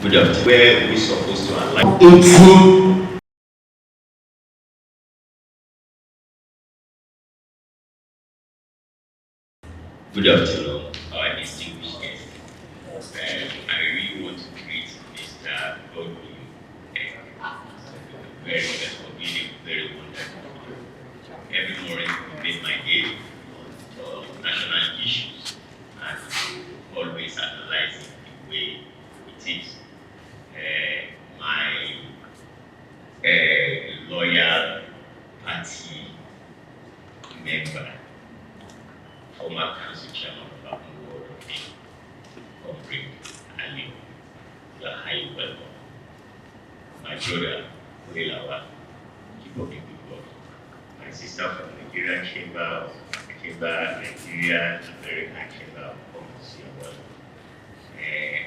Good afternoon. Where we supposed to align 18. Good afternoon, our distinguished guests. I really want to greet Mr. Godwin very much for being a very wonderful man. Every morning he made my day on national issues and always analyzing the way it is. My loyal party member, former council chairman of our board of the Comrade Ali, you are highly welcome. My brother, Kuelawa, keep up the good work. My sister from Nigerian Chamber, Nigeria, American Chamber of Commerce, you are welcome.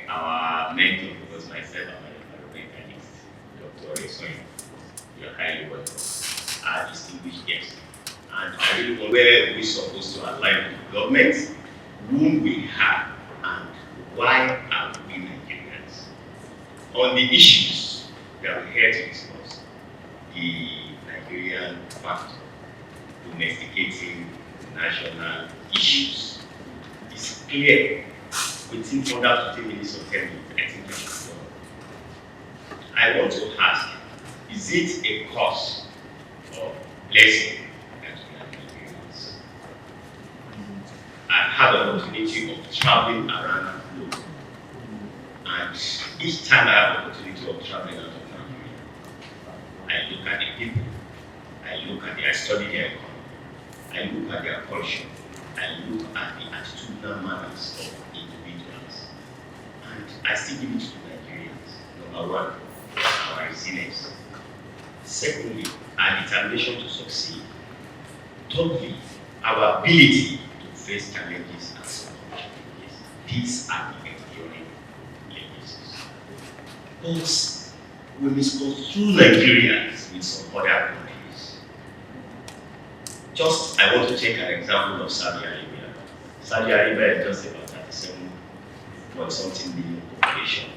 Our mentor, because myself, I'm an environmentalist, Dr. Resoy, you are highly welcome. Our distinguished guests. And I really want where we're supposed to align with the government, whom we have, and why are we Nigerians? On the issues that we're here to discuss, the Nigerian factor, domesticating national issues, is clear. Within under 15 minutes or 10 minutes, I think I should go. I want to ask, is it a cause of blessing? I had an opportunity of traveling around the globe, and each time I have an opportunity of traveling around the country, I look at the people, I study their economy, I look at their culture, I look at the attitudinal manners of individuals, and I still give it to the Nigerians. Number one, our resilience. Secondly, our determination to succeed. Thirdly, our ability face challenges and solve challenges. These are the enduring legacies. But we misconstrue Nigerians with some other countries. I want to take an example of Saudi Arabia. Saudi Arabia is just about 37 point something million population.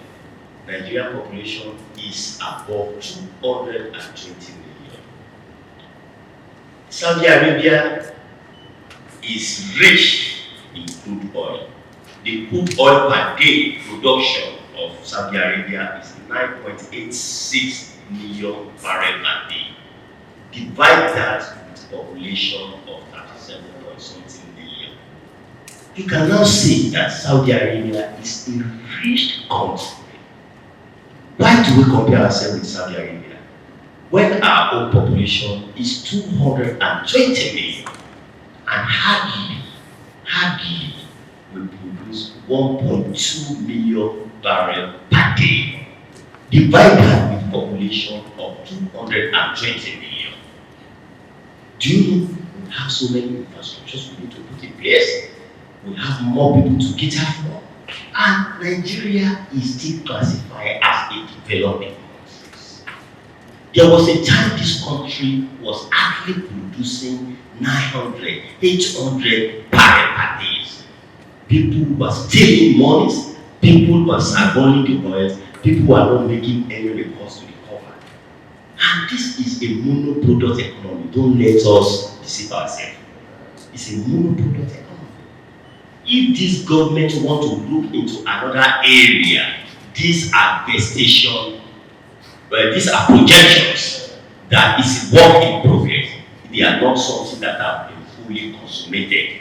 Nigerian population is above 220 million. Saudi Arabia is rich in crude oil. The crude oil per day production of Saudi Arabia is 9.86 million barrels per day. Divide that with population of 37 point something million. You can now see that Saudi Arabia is a rich country. Why do we compare ourselves with Saudi Arabia when our own population is 220 million? And hardly we produce 1.2 million barrels per day. Divide that with population of 220 million. Do you know we have so many infrastructures we need to put in place? We have more people to cater for. And Nigeria is still classified as a developing country. There was a time this country was actually producing 900, 800 barrels per day. People were stealing monies, people were saboling the oil, people were not making any recourse to recover. And this is a monoproduct economy. Don't let us deceive ourselves. It's a monoproduct economy. If this government want to look into another area, these are gestation, these are projections that is work in progress. They are not something that have been fully consummated.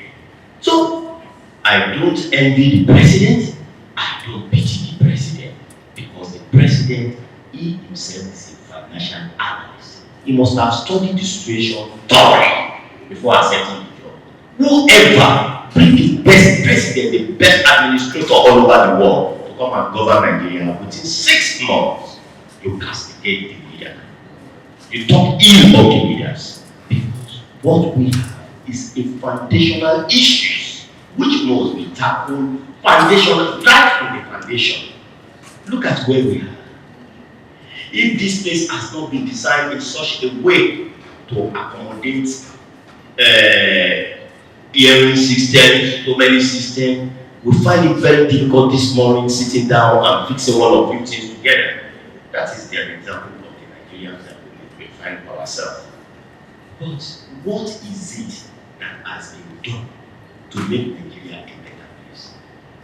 So, I don't envy the president, I don't pity the president, because the president, he himself is a financial analyst. He must have studied the situation thoroughly before accepting the job. Whoever bring the best president, the best administrator all over the world to come and govern Nigeria within 6 months, you castigate the leader. You talk ill of the leaders. Because what we have is a foundational issues which must be tackled foundational, right from the foundation. Look at where we are. If this place has not been designed in such a way to accommodate hearing systems, so many systems, We find it very difficult this morning sitting down and fixing one or few things together. That is the example of the Nigerians that we find ourselves. But what is it that has been done to make Nigeria a better place?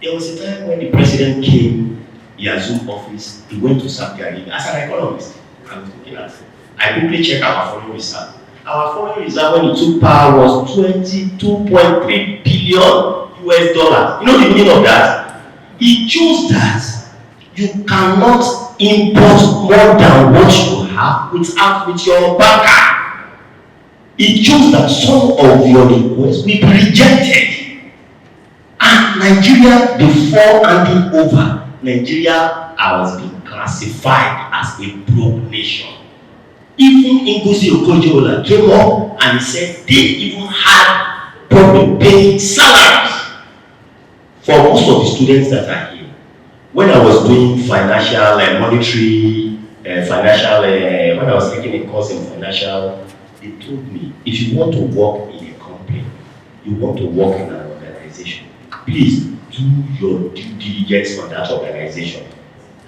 There was a time when the president came, he assumed office, he went to Saudi Arabia. As an economist, I was looking at it. I quickly checked our foreign reserve. Our foreign reserve when he took power was $22.3 billion. US dollars. You know the meaning of that? He chose that you cannot import more than what you have with your banker. He chose that some of your requests will be rejected. And Nigeria, before handing over, Nigeria has been classified as a broke nation. Even Ngozi Okonjo-Iweala came up and he said they even had problem paying salaries. For most of the students that are here, when I was doing financial, monetary, when I was taking a course in financial, they told me, if you want to work in a company, you want to work in an organization, please do your due diligence on that organization.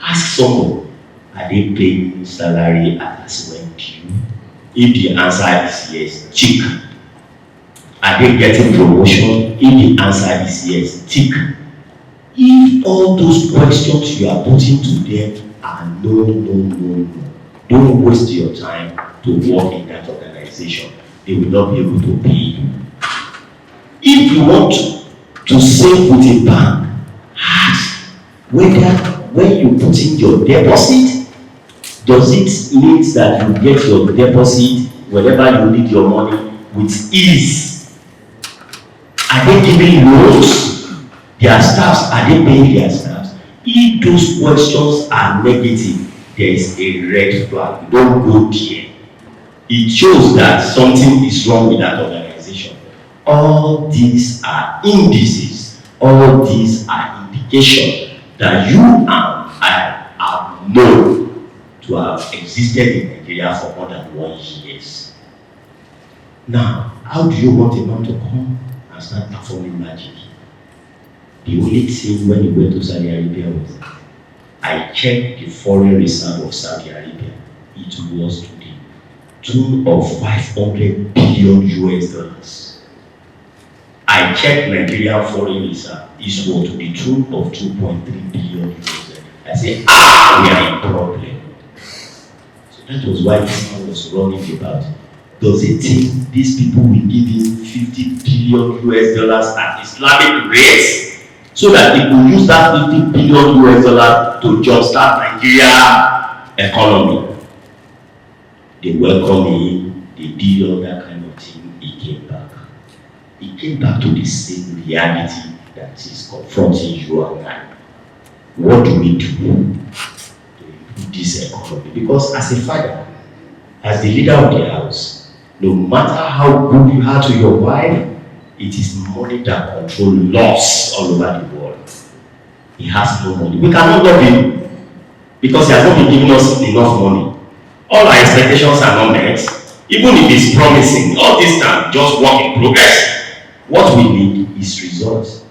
Ask someone, are they paying salary as when due? If the answer is yes, tick. Are they getting promotion? If the answer is yes, tick. If all those questions you are putting to them are no, don't waste your time to work in that organization. They will not be able to pay you. If you want to save with a bank, ask whether when you put in your deposit, does it mean that you get your deposit whenever you need your money with ease? Are they giving loans? Their staffs, are they paying their staffs? If those questions are negative, there is a red flag. Don't go there. It shows that something is wrong with that organization. All these are indices. All these are indications that you and I have known to have existed in Nigeria for more than 1 year. Now, how do you want a man to come and start performing magic? The only thing when he went to Saudi Arabia was that I checked the foreign reserve of Saudi Arabia. It was to the tune of 500 billion US dollars. I checked Nigerian foreign reserve. It was to the tune of 2.3 billion US dollars. I said, we are in problem. So that was why this man was running about. Does he think these people will give him 50 billion US dollars at Islamic rates? So that they could use that 50 billion US dollar to jumpstart Nigeria economy. They welcomed him, they did all that kind of thing, he came back. He came back to the same reality that is confronting you and I. What do we do to improve this economy? Because as a father, as the leader of the house, no matter how good you are to your wife, it is money that controls laws all over the world. He has no money. We cannot love him because he has not been giving us enough money. All our expectations are not met. Even if it's promising, all this time, just work in progress. What we need is results.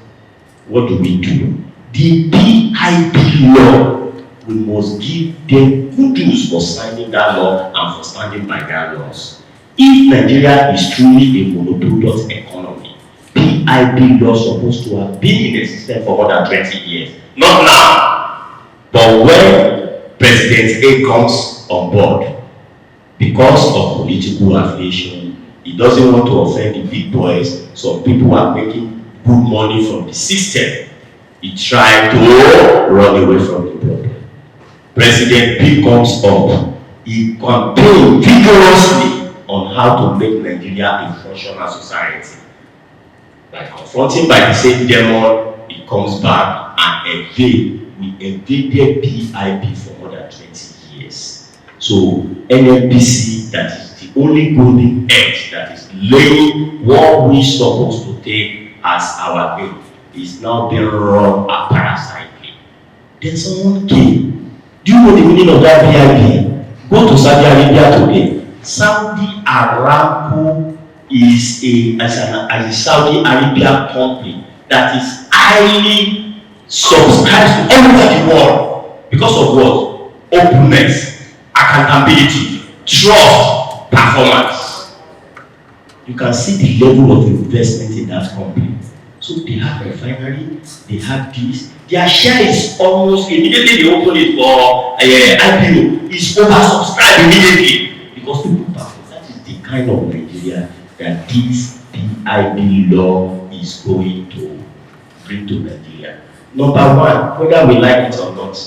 What do? The PIP law, we must give them kudos for signing that law and for standing by their laws. If Nigeria is truly a monopoly economy, PIP law supposed to have been in existence for more than 20 years. Not now. But when President A comes on board, because of political affiliation, he doesn't want to offend the big boys. Some people are making good money from the system. He tried to run away from the problem. President B comes up. He campaigned vigorously on how to make Nigeria a functional society. By confronting by the same demon, he comes back and we evaded PIP for more than 20 years. So NNPC, that is the only golden edge that is laying what we're supposed to take as our aim, is now being run aparasightly. Then someone came. Do you know the meaning of that PIP? Go to Saudi Arabia today. Saudi Aramco is a Saudi Arabia company that is highly subscribed to all over the world because of what? Openness, accountability, trust, performance. You can see the level of investment in that company. So they have refinery, they have this. Their share is almost immediately they open it for IPO. It's oversubscribed immediately because people perform. That is the kind of Nigeria that this PIB law is going to bring to Nigeria. Number one, whether we like it or not,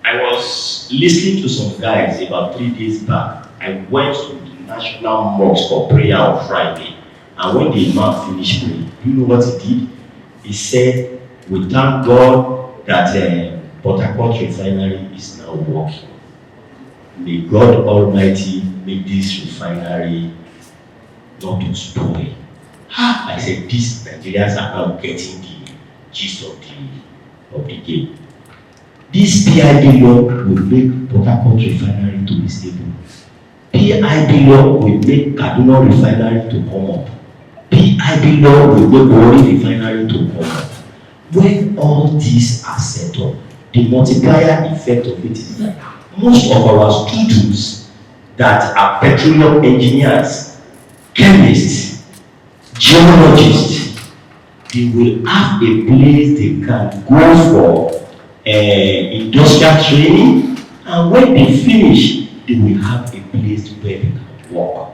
I was listening to some guys about 3 days back. I went to the National Mosque for prayer on Friday, and when the Imam finished praying, you know what he did? He said, "We thank God that Port Harcourt refinery is now working. May God Almighty make this refinery not to spoil." I said, these Nigerians are now getting the gist of the game. This PIB law will make Port Harcourt refinery to be stable. PIB law will make Kaduna refinery to come up. PIB law will make Warri refinery to come up. When all these are set up, the multiplier effect of it is that most of our students that are petroleum engineers, chemists, geologists, they will have a place they can go for industrial training, and when they finish, they will have a place where they can work.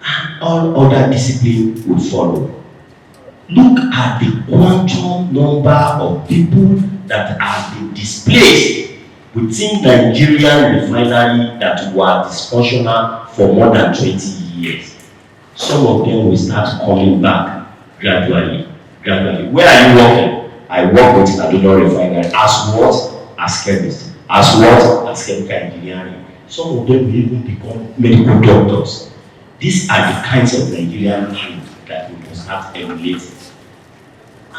And all other disciplines will follow. Look at the quantum number of people that have been displaced within Nigerian refinery that were dysfunctional for more than 20 years. Some of them will start coming back gradually. Where are you working? I work with Kaduna refinery. As what? As chemist. As what? As chemical engineering. Some of them will even become medical doctors. These are the kinds of Nigerian dreams that we must have emulated.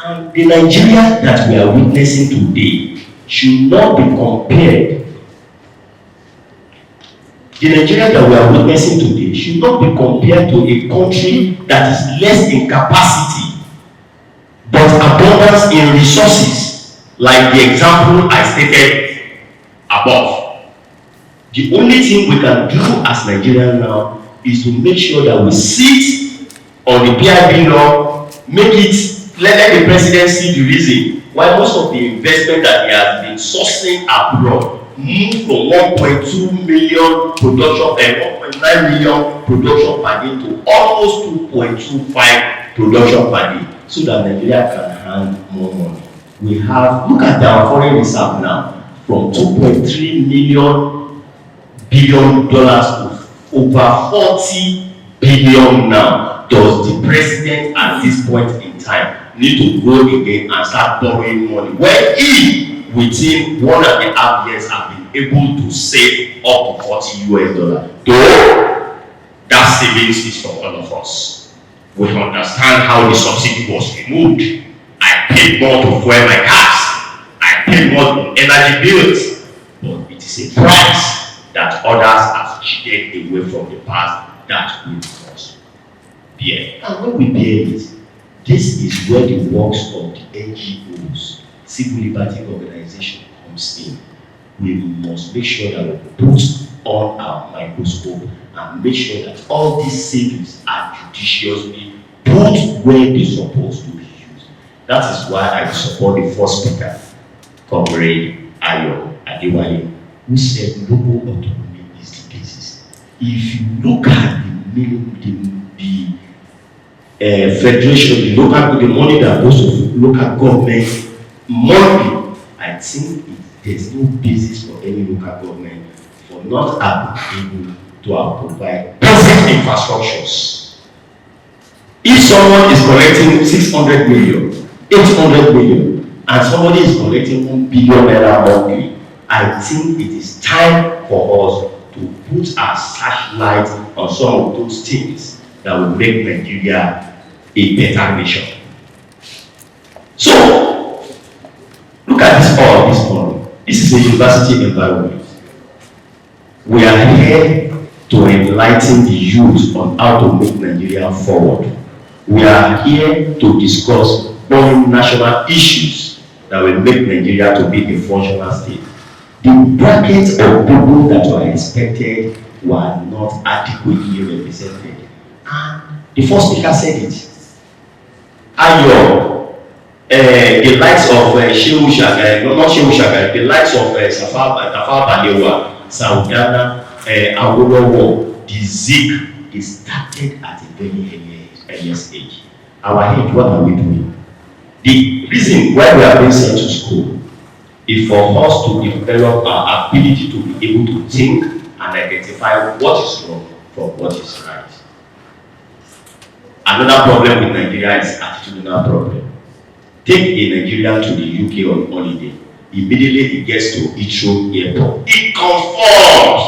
And the Nigeria that we are witnessing today should not be compared. The Nigeria that we are witnessing today should not be compared to a country that is less in capacity but abundance in resources, like the example I stated above. The only thing we can do as Nigerians now is to make sure that we sit on the PIB law, make it, let the president see the reason why most of the investment that he has been sourcing abroad move from 1.2 million production and 1.9 million production per day to almost 2.25 production per day, so that Nigeria can hand more money. We have, look at our foreign reserve now, from $2.3 billion to over 40 billion now. Does the president at this point in time need to go again and start borrowing money when he, within 1.5 years, have been able to save up to $40? Though that savings is for all of us. We understand how the subsidy was removed. I paid more to fuel my cars. I paid more in energy bills. But it is a price that others have cheated away from the past that we must bear. And when we bear it, this is where the works of the NGOs, civil liberty organization, comes in. We must make sure that we put on our microscope and make sure that all these savings are judiciously put where they're supposed to be used. That is why I support the first speaker, Comrade Ayo Adewale, who said local autonomy is the basis. If you look at the federation, the money that goes to local government monthly, I think there's no basis for any local government for not being able to provide basic infrastructures. If someone is collecting 600 million, 800 million, and somebody is collecting 1 billion naira monthly, I think it is time for us to put our searchlight on some of those things that will make Nigeria a better nation. So, look at this morning. This is a university environment. We are here to enlighten the youth on how to move Nigeria forward. We are here to discuss burning national issues that will make Nigeria to be a functional state. The bracket of people that were expected were not adequately represented. And the first speaker said it. Ayo, the likes of Shehu Shagari, not Shehu Shagari, the likes of Tafawa Balewa, Saudana, Awolowo, the Zik, they started at a very early stage. Our head, what are we doing? The reason why we are being sent to school is for us to develop our ability to be able to think and identify what is wrong from what is right. Another problem with Nigeria is attitudinal problem. Take a Nigerian to the UK on holiday. Immediately he gets to Heathrow Airport. It conforms.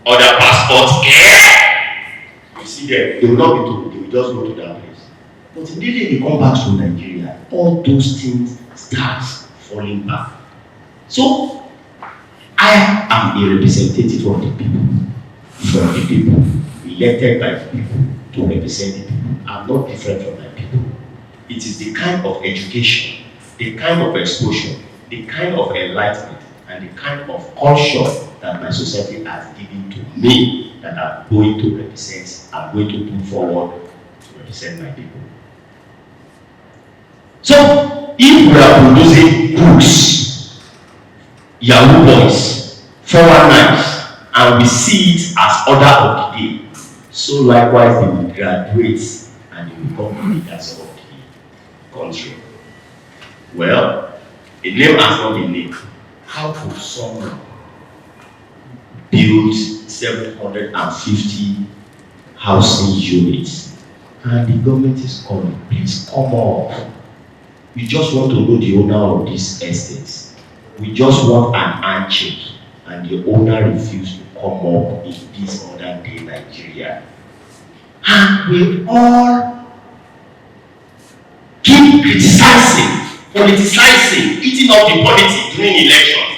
Other passports, you see them, they will not be told, they will just go to that place. But immediately they come back to Nigeria, all those things start falling back. So, I am a representative of the people, from the people, elected by the people to represent the people. I'm not different from my people. It is the kind of education, the kind of exposure, the kind of enlightenment, and the kind of culture that my society has given to me that I'm going to represent, I'm going to put forward to represent my people. So, if we are producing books, Yahoo boys, 419s, and we see it as order of the day, so likewise they will graduate and they will become leaders of the country. Well, a name has not been named. How could someone build 750 housing units and the government is calling, please come up. We just want to know the owner of these estates. We just want an handshake, and the owner refused to come up in this modern day Nigeria. And we all keep criticizing, politicizing, eating up the politics during elections.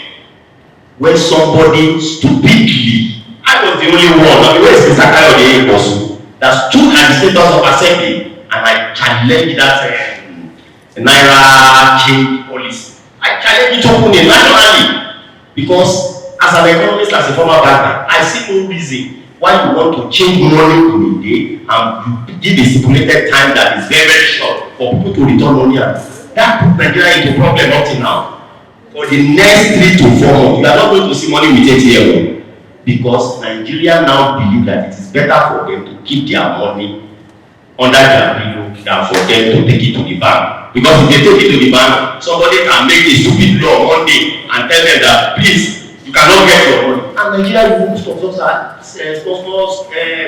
When somebody stupidly, I was the only one, I mean, where is Mr. Kayode Bosu, that stood at the status of assembly, and I challenged that Naira change policy. I challenge it openly, nationally, because as an economist, as a former banker, I see no reason why you want to change money in a day and you give a stipulated time that is very, very short for people to return money. That put Nigeria into problem up till now. For the next 3 to 4 months, you are not going to see money with ATM, because Nigeria now believe that it is better for them to keep their money under their pillow than for them to take it to the bank. Because if they take it to the bank, somebody can make a stupid law one day and tell them that, please, you cannot get your money. And Nigeria will most of those are small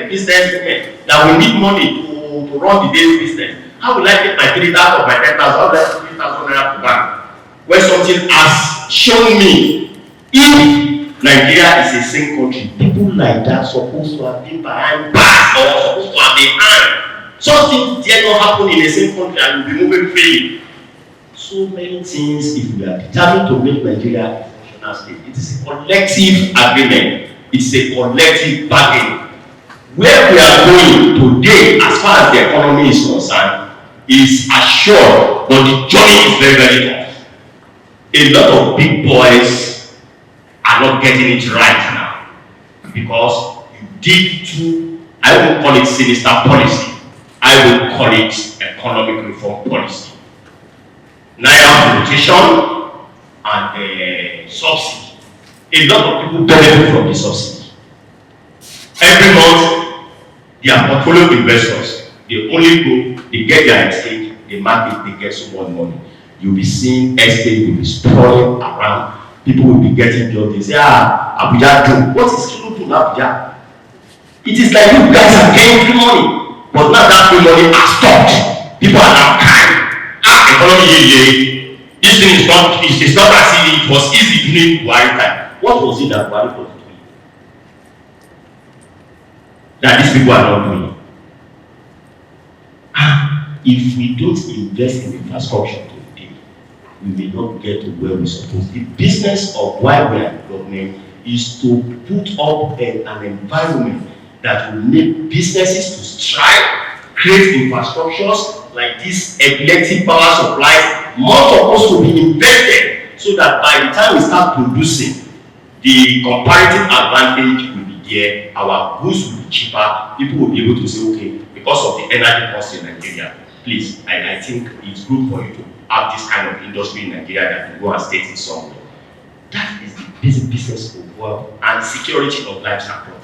businessmen that will need money to run the day's business. How will I get my 3,000 or my 10,000? How will I get 3,000 naira to bank? When something has shown me, if Nigeria is a same country, people like that supposed to have been behind bars or supposed to have been hanged. Something dare not happen in the same country and will be moving freely. So many things, if we are determined to make Nigeria a functional state, it is a collective agreement, it's a collective bargain. Where we are going today, as far as the economy is concerned, is assured, but the journey is very, very tough. A lot of big boys are not getting it right now because you did too, I won't call it sinister policy. I will call it economic reform policy. Naira protection and subsidy. A lot of people benefit from the subsidy. Every month, their portfolio investors, they only go, they get their estate, they market, they get so much money. You'll be seeing estate will be sprawling around. People will be getting jobs. They say, Abuja do. What is Kilo to Abuja? It is like you guys are getting free money. But now that free money has stopped. People are now kind. Economy, this thing is not as easy. It was easy during Buhari time. What was it that Buhari was doing that these people are not doing? And if we don't invest in infrastructure today, we may not get to where we're supposed to. The business of why we are in government is to put up an environment that will make businesses to strive create infrastructures like this electric power supply. More supposed to be invested so that by the time we start producing, the comparative advantage will be there, our goods will be cheaper, people will be able to say, okay, because of the energy cost in Nigeria, please, I think it's good for you to have this kind of industry in Nigeria that can go and state it somewhere. That is the basic business of wealth and security of lives and property.